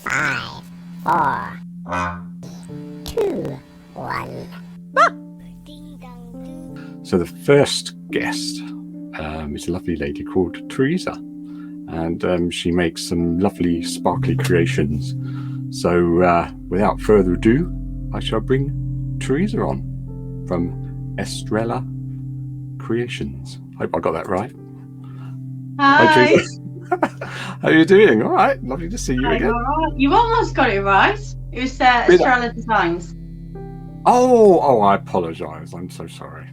5, 4, 2, 1. So the first guest is a lovely lady called Teresa, and she makes some lovely sparkly creations. So without further ado, I shall bring Teresa on from Estrella Creations. Hope I got that right. Hi. Teresa. How are you doing? All right, lovely to see you again. All right. You almost got it right. It was Estrella Designs. Oh, I apologise. I'm so sorry.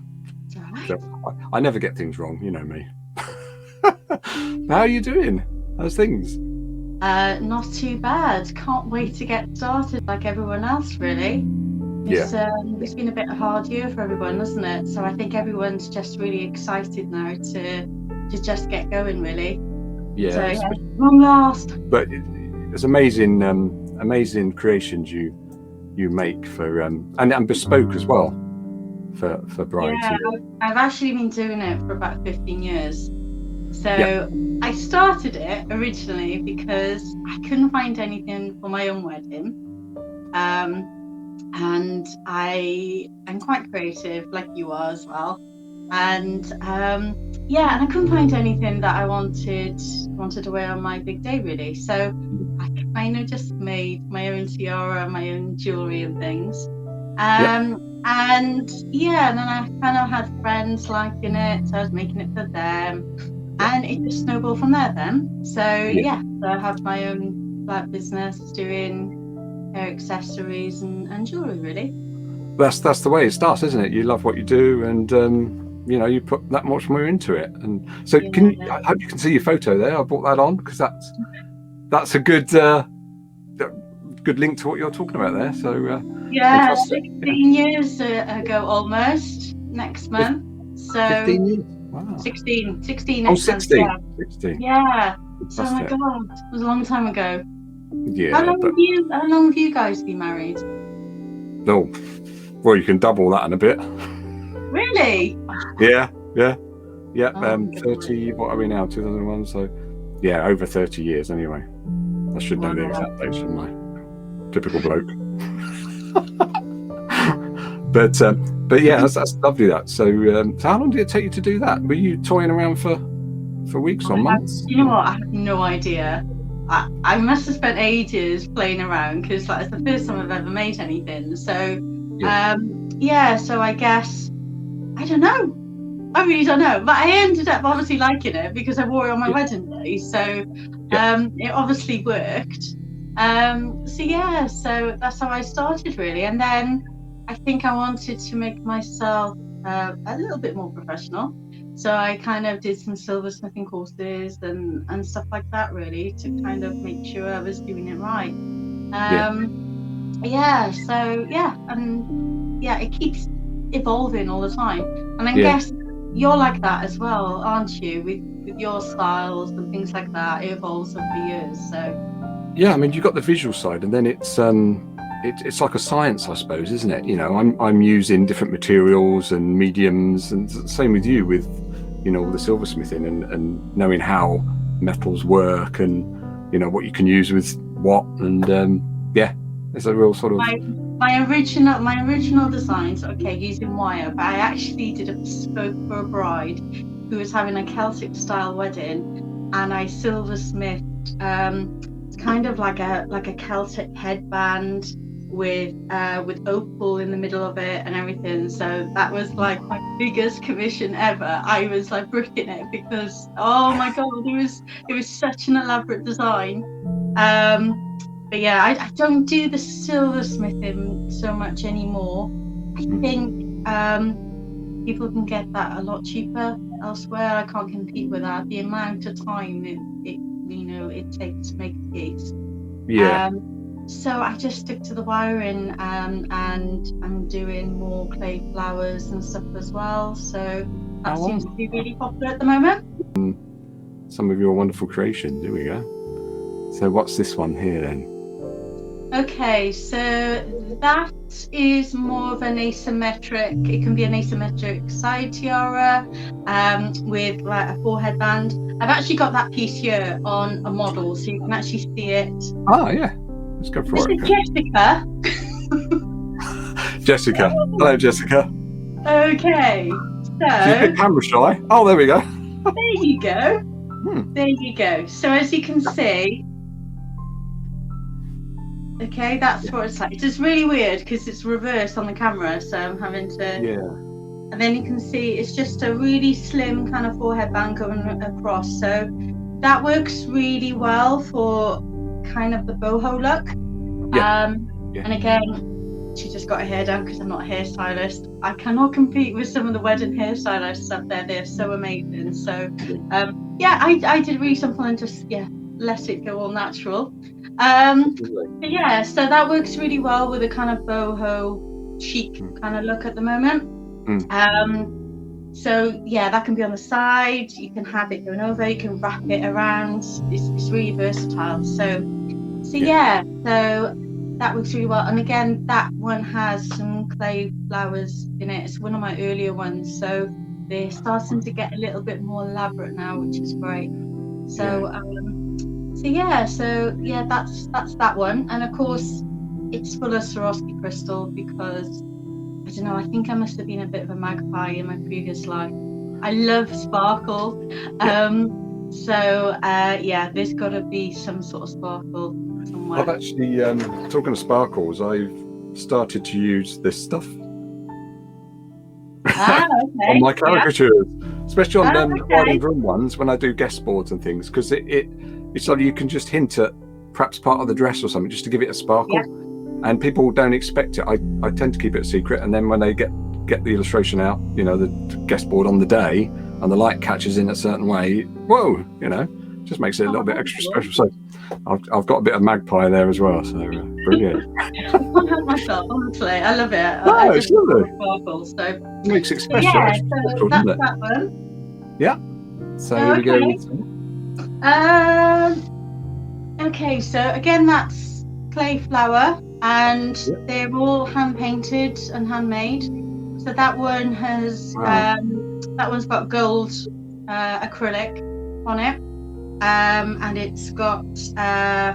It's all right. I never get things wrong, you know me. How are you doing? How's things? Not too bad. Can't wait to get started like everyone else, really. It's been a bit of a hard year for everyone, hasn't it? So I think everyone's just really excited now to just get going, really. Yeah. So long last. But it's amazing creations you make for and bespoke as well for brides. Yeah, I've actually been doing it for about 15 years. So I started it originally because I couldn't find anything for my own wedding. And I'm quite creative, like you are as well. And and I couldn't find anything that I wanted to wear on my big day, really. So I kind of just made my own tiara, my own jewelry and things. And then I kind of had friends liking it, so I was making it for them. And it just snowballed from there then. So so I have my own business doing hair accessories and jewelry, really. That's the way it starts, isn't it? You love what you do, and you put that much more into it. And so I hope you can see your photo there. I brought that on because that's a good link to what you're talking about there. So 16 years ago almost next month. So 15 years. Wow. 16 Oh, next 16. month, 16. Yeah. So, oh my God, it was a long time ago. Yeah. How long have you guys been married? No. Well, you can double that in a bit. Really? Yeah. 30. What are we now? 2001. So, yeah, over 30 years anyway. I should know the exact date, shouldn't I? Typical bloke. But yeah, that's lovely. So how long did it take you to do that? Were you toying around for weeks or months? You know what? I have no idea. I must have spent ages playing around because it's the first time I've ever made anything. So so I guess I don't know. I really don't know. But I ended up obviously liking it because I wore it on my wedding day. So it obviously worked. So that's how I started, really. And then I think I wanted to make myself a little bit more professional. So I kind of did some silversmithing courses and stuff like that, really, to kind of make sure I was doing it right. It keeps evolving all the time. And I guess you're like that as well, aren't you? With your styles and things like that, it evolves over the years. So yeah, I mean, you've got the visual side, and then it's like a science, I suppose, isn't it? You know, I'm using different materials and mediums, and same with you with all the silversmithing and knowing how metals work and what you can use with what, and it's a real sort of my original designs, using wire, but I actually did a bespoke for a bride who was having a Celtic style wedding, and I silversmithed kind of like a Celtic headband with opal in the middle of it and everything. So that was like my biggest commission ever. I was like bricking it because oh my God, it was such an elaborate design. But yeah, I don't do the silversmithing so much anymore. I think people can get that a lot cheaper elsewhere. I can't compete with that. The amount of time it takes to make a piece. So I just stick to the wiring, and I'm doing more clay flowers and stuff as well. So that seems to be really popular at the moment. Some of your wonderful creations. Here we go. So what's this one here then? Okay, so that is more of an asymmetric. It can be an asymmetric side tiara with like a forehead band. I've actually got that piece here on a model, so you can actually see it. Oh yeah. let's go for This it. is Jessica. Jessica. Hello, Jessica. Okay, She's a so bit camera shy. Oh, there we go. there you go. There you go. So as you can see, okay, that's what it's like. It's just really weird because it's reversed on the camera, so I'm having to. Yeah. And then you can see it's just a really slim kind of forehead band going across. So that works really well for kind of the boho look. Yeah. And again, she just got her hair done because I'm not a hairstylist. I cannot compete with some of the wedding hairstylists up there. They're so amazing. So yeah, I did really simple and just let it go all natural. But yeah, so that works really well with a kind of boho chic kind of look at the moment. So yeah, that can be on the side, you can have it going over, you can wrap it around. It's really versatile. So yeah, so that works really well. And again, that one has some clay flowers in it. It's one of my earlier ones, so they're starting to get a little bit more elaborate now, which is great. So so yeah, that's that one. And of course it's full of Swarovski crystal because I don't know, I think I must have been a bit of a magpie in my previous life. I love sparkle. So there's got to be some sort of sparkle somewhere. I've actually, talking of sparkles, I've started to use this stuff on my caricatures, especially on the bride and groom ones when I do guest boards and things, because it's like you can just hint at perhaps part of the dress or something just to give it a sparkle. And people don't expect it. I tend to keep it a secret, and then when they get the illustration out, the guest board on the day, and the light catches in a certain way, whoa, just makes it a little bit extra special. So I've got a bit of magpie there as well. So brilliant. Myself, honestly, I love it. It's lovely. Sparkle, so it makes it special. Yeah, special, that's doesn't it? that one. Yeah. So here we go. Okay, so again, that's clay flower. And they're all hand painted and handmade. So that one has that one's got gold acrylic on it, and it's got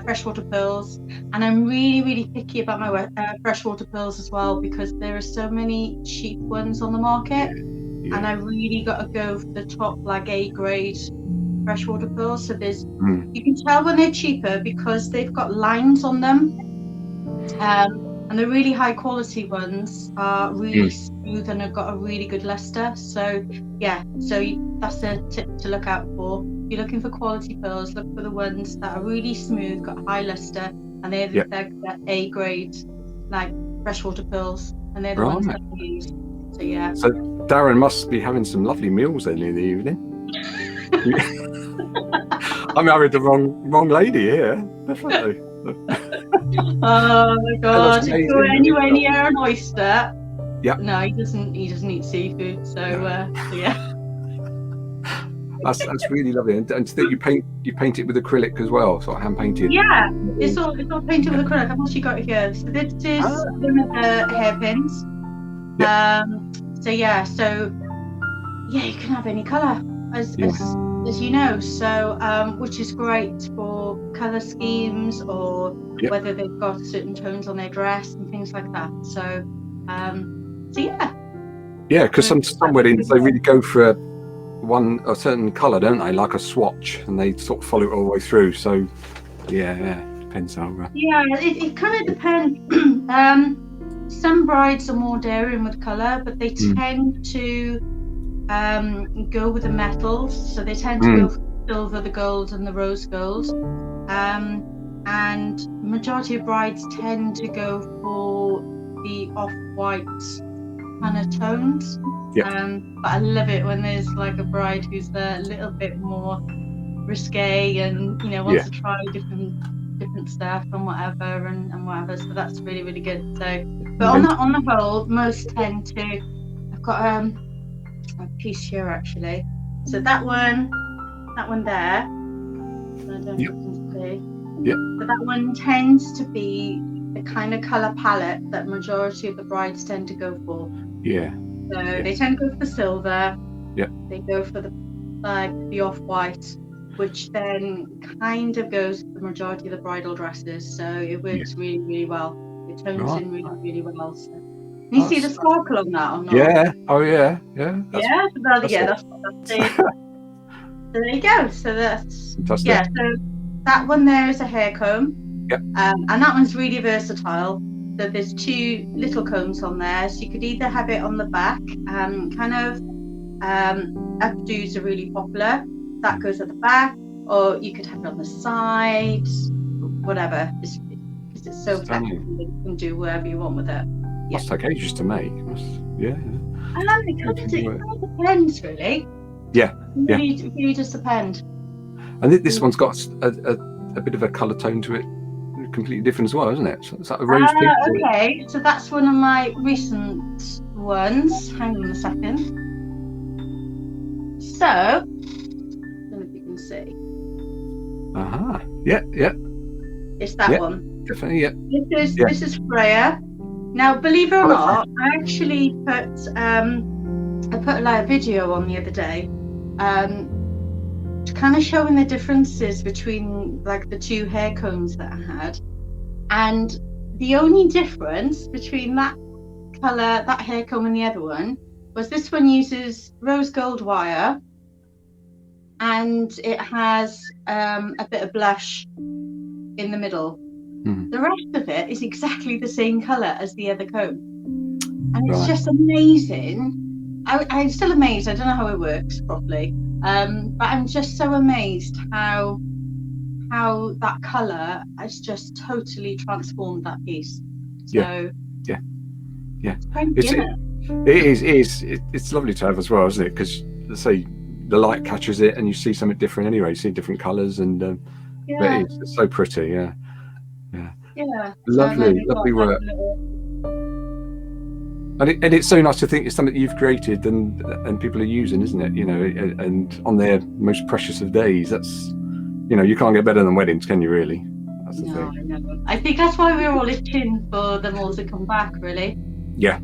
freshwater pearls. And I'm really picky about my freshwater pearls as well because there are so many cheap ones on the market, and I really got to go for the top A grade freshwater pearls. So there's you can tell when they're cheaper because they've got lines on them. And the really high quality ones are really smooth and have got a really good luster. So that's a tip to look out for. If you're looking for quality pearls, look for the ones that are really smooth, got high luster, and they're A grade, like freshwater pearls, and they're the ones that I use. So yeah. So Darren must be having some lovely meals then in the evening. I married the wrong lady here, definitely. Oh my god! If you're anywhere near an oyster, no, he doesn't eat seafood. So yeah. That's really lovely. And you paint it with acrylic as well, sort of hand painted. Yeah, it's all painted with acrylic. I've actually got it here. So this is one of the hairpins. So you can have any colour as you know. So which is great for colour schemes or whether they've got certain tones on their dress and things like that. So because some weddings they really go for a certain colour, don't they? Like a swatch, and they sort of follow it all the way through. So depends how. It kind of depends. Some brides are more daring with colour, but they tend to go with the metals. So they tend to go for the silver, the gold, and the rose gold. And majority of brides tend to go for the off-white kind of tones. But I love it when there's like a bride who's a little bit more risque and wants to try different stuff and whatever. So that's really good. So, but on the whole, most tend to. I've got a piece here actually. So that one there. I don't know if you can see. So that one tends to be the kind of colour palette that majority of the brides tend to go for. So they tend to go for the silver. They go for the off-white. which then kind of goes with the majority of the bridal dresses. So it works really, really well. It tones in really, really well. So. You see the sparkle on that or not? Yeah. Oh yeah. Yeah. That's it. So there you go. So that's fantastic. yeah. So that one there is a hair comb. Yep. And that one's really versatile. So there's 2 little combs on there. So you could either have it on the back, kind of updos are really popular. That goes at the back, or you could have it on the side, whatever. Because it's so flexible, you can do whatever you want with it. Must take ages to make. Yeah. It kind of depends, really. Yeah. It really does depend. And this one's got a bit of a colour tone to it, completely different as well, isn't it? So it's like a rose pink. Okay, so that's one of my recent ones. Hang on a second. So, I don't know if you can see. Yeah. It's that one. Definitely, yeah. This is Freya. Now, believe it or not, I actually put like a video on the other day, kind of showing the differences between like the 2 hair combs that I had, and the only difference between that colour, that hair comb, and the other one was this one uses rose gold wire, and it has a bit of blush in the middle. The rest of it is exactly the same colour as the other comb, and it's just amazing. I'm still amazed. I don't know how it works properly, but I'm just so amazed how that colour has just totally transformed that piece. So yeah. It is. It's lovely to have as well, isn't it? Because say the light catches it, and you see something different anyway. You see different colours, and but it's so pretty. Yeah. Lovely work. And it's so nice to think it's something that you've created and people are using, isn't it? You know, and on their most precious of days, that's, you know, you can't get better than weddings, can you? Really? That's the thing. I think that's why we're all itching for them all to come back, really. Yeah.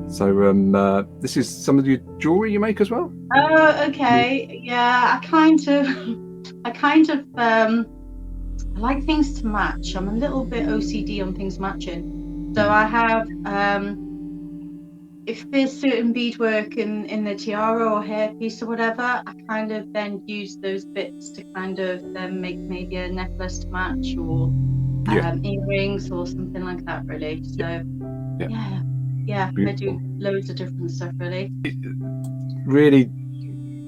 So this is some of your jewelry you make as well? Oh, okay. Yeah, I kind of I like things to match. I'm a little bit OCD on things matching. So I have, if there's certain beadwork in the tiara or hairpiece or whatever, I kind of then use those bits to kind of then make maybe a necklace to match, or earrings or something like that, really. So I do loads of different stuff, really. Really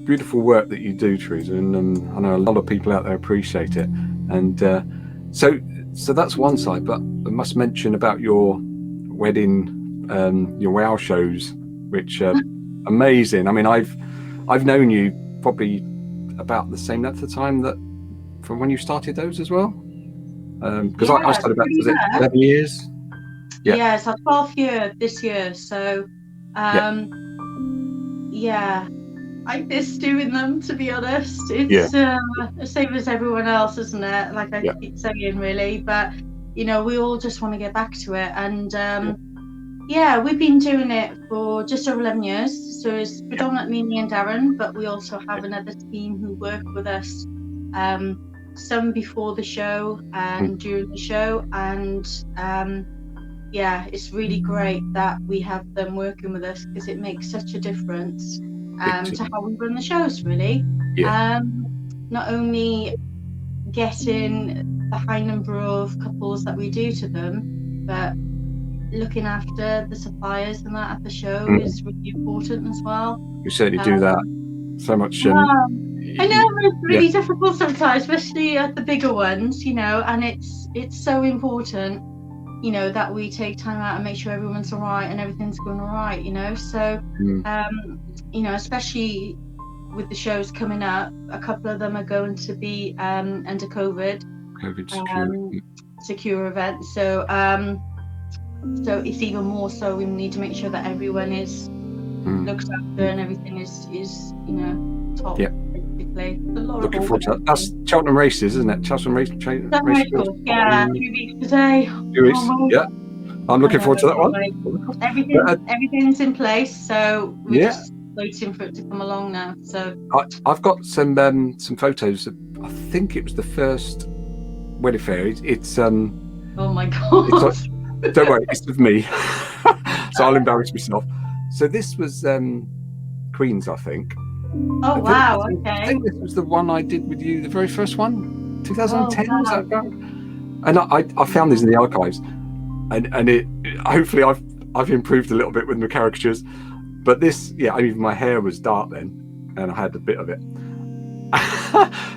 beautiful work that you do, Teresa, and I know a lot of people out there appreciate it. And so that's one side, but I must mention about your wedding, your wow shows, which are amazing. I mean, I've known you probably about the same length of time that from when you started those as well, because I started about 11 years. Yeah, it's our 12th year this year, so I miss doing them, to be honest. It's the same as everyone else, isn't it? Like I keep saying, really. But you know, we all just want to get back to it, and we've been doing it for just over 11 years. So it's predominantly me and Darren, but we also have another team who work with us. Some before the show and during the show, and it's really great that we have them working with us, because it makes such a difference to how we run the shows, really. Not only getting the high number of couples that we do to them, but looking after the suppliers and that at the show is really important as well. You certainly do that so much. I know it's really difficult sometimes, especially at the bigger ones, you know, and it's so important, you know, that we take time out and make sure everyone's all right and everything's going all right, you know. So you know, especially with the shows coming up, a couple of them are going to be under COVID secure events. So it's even more so we need to make sure that everyone is looked after and everything is you know, top. Basically. Looking forward to that. That's Cheltenham races, isn't it? Cheltenham race. Yeah, 2 weeks today. 2 weeks. I'm looking forward to that one. Everything's in place, so we're just waiting for it to come along now. So I've got some photos. I think it was the first wedding fair. It's oh my god. don't worry, it's with me. So I'll embarrass myself. So this was Queen's, I think. Oh wow, I okay. think this was the one I did with you, the very first one, 2010. Oh, Was wow. that about? And I found these in the archives, and it hopefully I've improved a little bit with my caricatures. But this, yeah, even my hair was dark then, and I had a bit of it.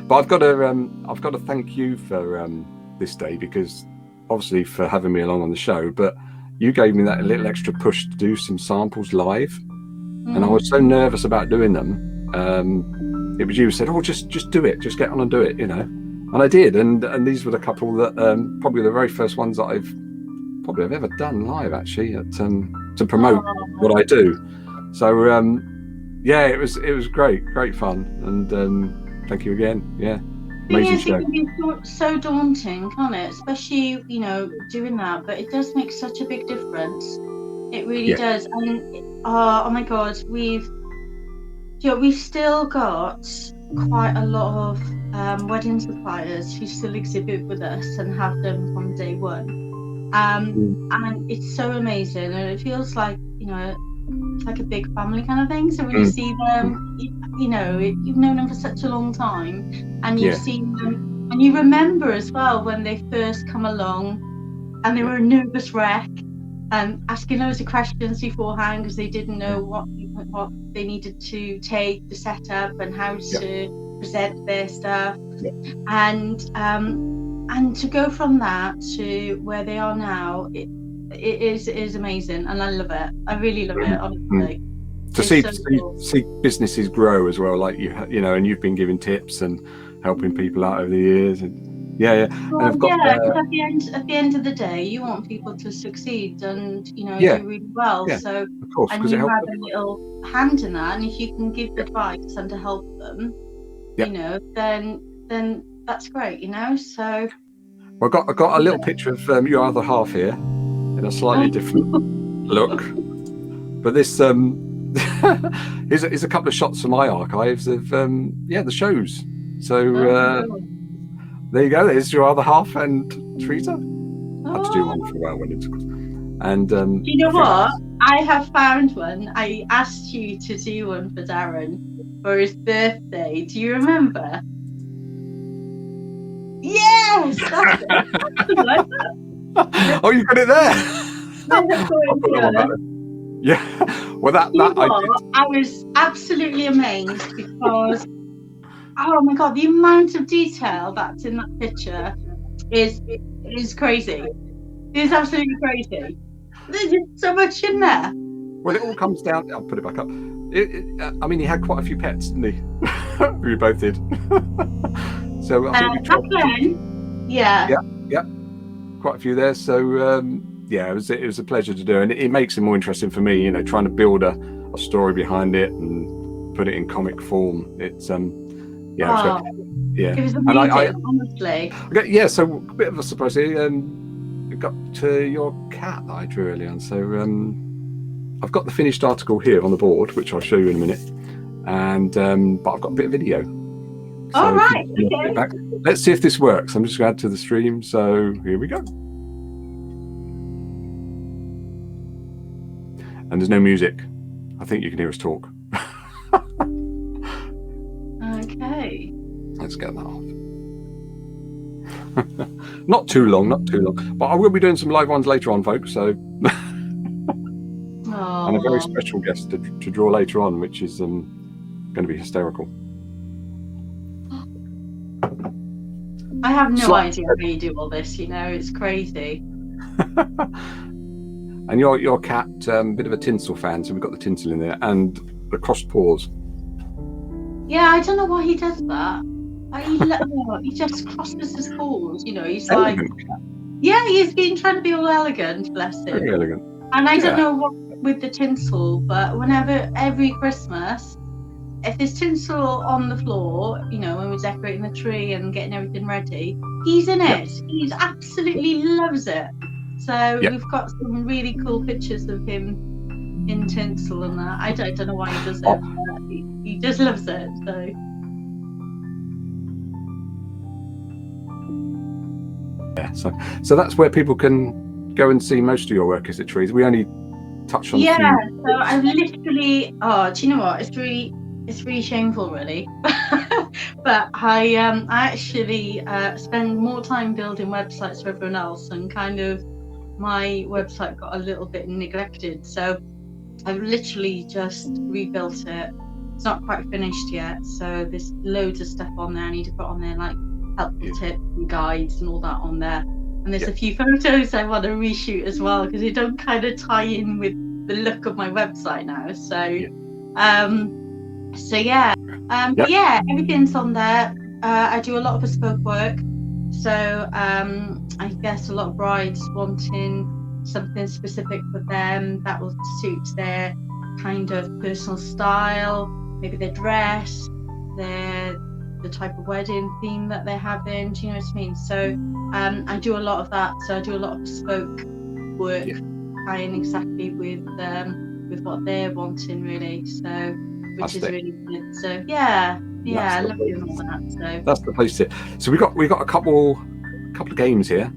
But I've got to thank you for this day, because obviously for having me along on the show, but you gave me that little extra push to do some samples live, and I was so nervous about doing them. It was you who said, "Oh, just do it, just get on and do it," you know, and I did, and these were the couple that probably the very first ones that I've ever done live, actually, to promote what I do. So yeah, it was great fun, and thank you again. Yeah, amazing show. It can be so daunting, can't it? Especially, you know, doing that, but it does make such a big difference. It really does. And oh my god, we've still got quite a lot of wedding suppliers who still exhibit with us and have done from day one. And it's so amazing, and it feels like, you know, it's like a big family kind of thing. So when you see them, you know, you've known them for such a long time, and you've seen them, and you remember as well when they first come along, and they were a nervous wreck, and asking loads of questions beforehand because they didn't know what they needed to take to set up and how to present their stuff, and to go from that to where they are now, it is amazing, and I love it. I really love it, honestly. To see businesses grow as well, like you know, and you've been giving tips and helping people out over the years, and well, and I've got at the end of the day, you want people to succeed and, you know, do really well. So of course, and you have a little hand in that, and if you can give advice and to help them, you know, then that's great, you know. So well, I got a little picture of your other half here in a slightly different look, but this here's a couple of shots from my archives of the shows. So there you go. There's your other half and Teresa. I have to do one for weddings, of course. And do you know what? I have found one. I asked you to do one for Darren for his birthday. Do you remember? Yes, that's it. Oh, you got it there. Yeah. Well, that I was absolutely amazed because, oh my god, the amount of detail that's in that picture is crazy. It's absolutely crazy. There's just so much in there. Well, it all comes down. I'll put it back up. I mean, he had quite a few pets, didn't he? We both did. So I think we tried. Quite a few there. So it was a pleasure to do, and it makes it more interesting for me. You know, trying to build a story behind it and put it in comic form. It's it was amazing, honestly. Okay, yeah. So a bit of a surprise here. Got to your cat that I drew earlier on. So I've got the finished article here on the board, which I'll show you in a minute, and but I've got a bit of video. So all right, okay. Let's see if this works. I'm just going to add to the stream. So here we go. And there's no music. I think you can hear us talk. Okay. Let's get that off. Not too long. But I will be doing some live ones later on, folks. So, and a very special guest to draw later on, which is going to be hysterical. I have no idea how you do all this. You know, it's crazy. And your cat, bit of a tinsel fan, so we've got the tinsel in there and the crossed paws. Yeah, I don't know why he does that. He just crosses his paws, you know. He's elegant like, cat. Yeah, he's been trying to be all elegant, bless him. Very elegant. And I don't know what with the tinsel, but every Christmas, if there's tinsel on the floor, you know, when we're decorating the tree and getting everything ready, he's in it. He absolutely loves it. So we've got some really cool pictures of him in tinsel and that. I don't know why he does it, but he just loves it. So. Yeah, so that's where people can go and see most of your work, is it, Teresa? We only touch on a few. So I've literally, do you know what? It's really shameful, really. But I actually spend more time building websites for everyone else, and kind of my website got a little bit neglected. So I've literally just rebuilt it. It's not quite finished yet, so there's loads of stuff on there I need to put on there, like helpful tips and guides and all that on there. And there's a few photos I want to reshoot as well, because they don't kind of tie in with the look of my website now. So but yeah, everything's on there. I do a lot of bespoke work, so I guess a lot of brides wanting something specific for them that will suit their kind of personal style, maybe their dress, the type of wedding theme that they're having. Do you know what I mean? So I do a lot of that. So I do a lot of bespoke work, tying exactly with what they're wanting, really. So which is really good. So I love doing all that. So that's the place to. So we got a couple of games here.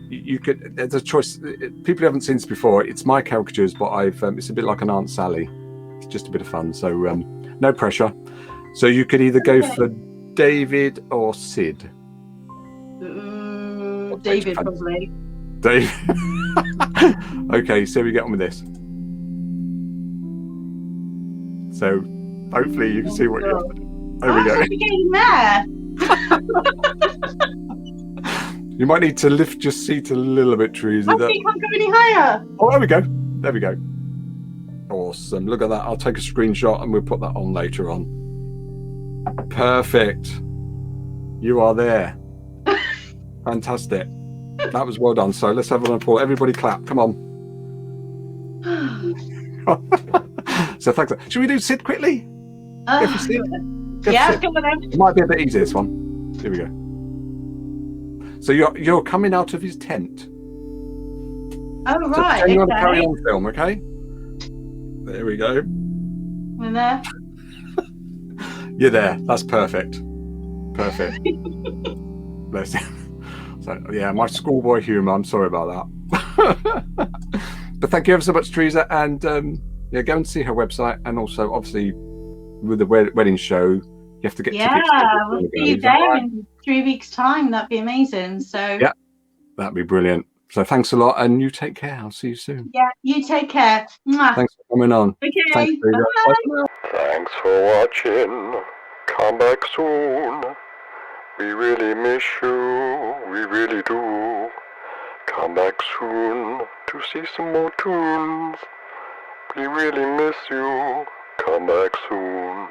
You could, there's a choice. People haven't seen this before. It's my caricatures, but it's a bit like an Aunt Sally. It's just a bit of fun. So no pressure. So you could either go for David or Sid. David, probably. David. Okay, so we get on with this. So hopefully you can see what you're. There we go. Getting there. You might need to lift your seat a little bit, Teresa. I think I'm go any higher. Oh, there we go. There we go. Awesome. Look at that. I'll take a screenshot and we'll put that on later on. Perfect. You are there. Fantastic. That was well done. So let's have an applause. Everybody clap. Come on. So thanks. Should we do Sid quickly? Go for Sid. Yeah, come on then. It might be a bit easier, this one. Here we go. So you're coming out of his tent. Oh, right. So you want to carry on film, okay? There we go. We're there. You're there. That's perfect. Perfect. Bless you. So yeah, my schoolboy humour. I'm sorry about that. But thank you ever so much, Teresa, and go and see her website, and also obviously with the wedding show, you have to get tickets. Yeah, we'll see you there in 3 weeks' time. That'd be amazing. So yeah, that'd be brilliant. So thanks a lot, and you take care. I'll see you soon. Yeah, you take care. Mwah. Thanks for coming on. Okay. Thanks, Bye. Thanks for watching. Come back soon. We really miss you. We really do. Come back soon to see some more toons. We really miss you. Come back soon.